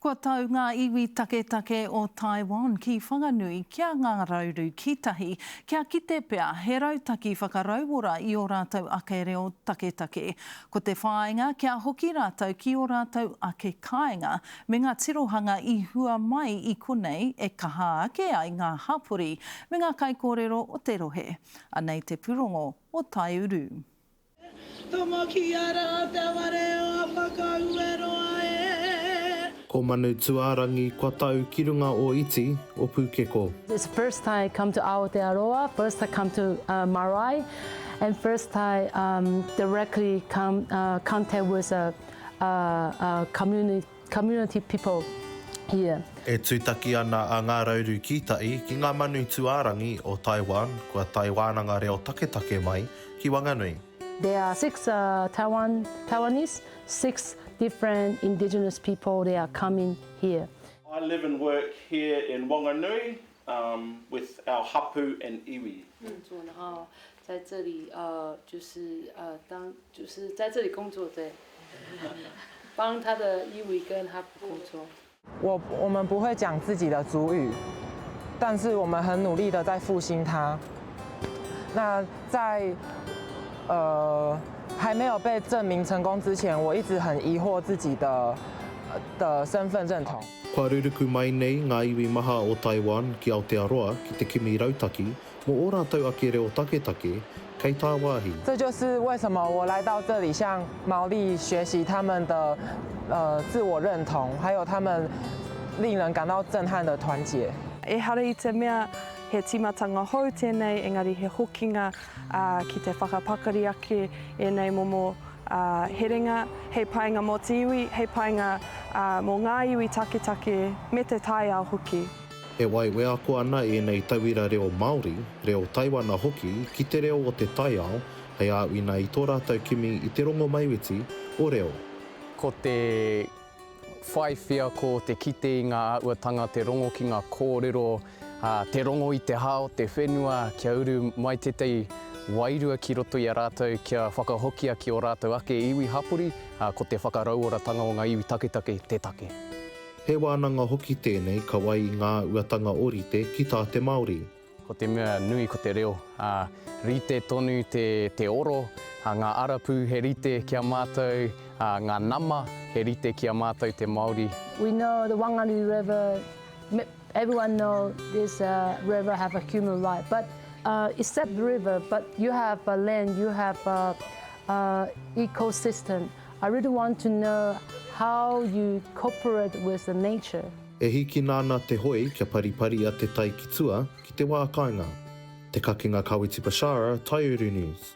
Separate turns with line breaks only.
Kua tau ngā iwi take o Taiwan ki Whanganui kia Ngā Rauru Kītahi, kia kite pea he rautaki whakarauora i o rātou ake reo take. Ko te whāinga kia hoki rātou ki o rātou ake kāinga, me ngā tirohanga i hua mai i konei e kaha ake ai ngā hapori, me ngā kaikōrero o te rohe. Anei te purongo o Taiuru.
Tomo ki ara te ware o whakaueroa e.
Ko manu tuārangi kua tau ki runga o iti o Pūkeko.
It's first time I come to Aotearoa, first I come to Marae, and first I directly contact with community people here.
E tūtaki ana a Ngā Rauru Kītahi ki ngā manu tuārangi o Taiwan, kua Taiwananga reo take mai ki Whanganui.
There are 6 Taiwanese, 6 different Indigenous people, they are coming here.
I live and work here in Whanganui with our hapu and iwi.
然后在这里就是在这里工作，对，帮他的伊维跟他工作。
我们不会讲自己的族语，但是我们很努力的在复兴它。那在还没有被证明成功之前，我一直很疑惑自己的身份认同。
Kua ruruku mai nei ngā iwi maha o Taiwan ki Aotearoa ki te kimi rautaki, mo o rātou ake reo take, kei tā wāhi.
这就是为什么我来到这里向毛利学习他们的自我认同，还有他们令人感到震撼的团结。
E hara i te mea he timatanga hou tēnei, engari he hokinga ki te whakapakari ake e nei momo he ringa, hei painga mō te iwi, hei painga mō ngā iwi take me te tai au hoki.
E wai wea ko ana e nei tauira reo Māori, reo Taiwana hoki, ki te reo o te tai ao, hei a wina i tō rātou kimi i te rongo maiwiti o reo.
Ko te whaiwhia ko te kite i ngā auatanga, te rongo ki ngā kōrero, te rongo i te hao, te whenua, kia uru mai te tei wairua ki roto i a rātou, kia whakahokia ki o rātou ake iwi hapori, ko te whakarauoratanga o ngā iwi take, te take.
He wānanga hoki tēnei ka wai i ngā uatanga orite ki tā te Māori.
Ko te mea nui ko te reo, rite tonu te oro, ngā arapu he rite kia mātou, ngā nama he rite kia mātou te Māori.
We know the Whanganui River, everyone knows this river have a human right, but except the river, but you have a land, you have a ecosystem. I really want to know how you cooperate with the nature.
E hiki nāna te hoi kia paripari a te tai ki tua ki te wā kāinga. Te Kakenga Kawiti-Bishara, Taiuru News.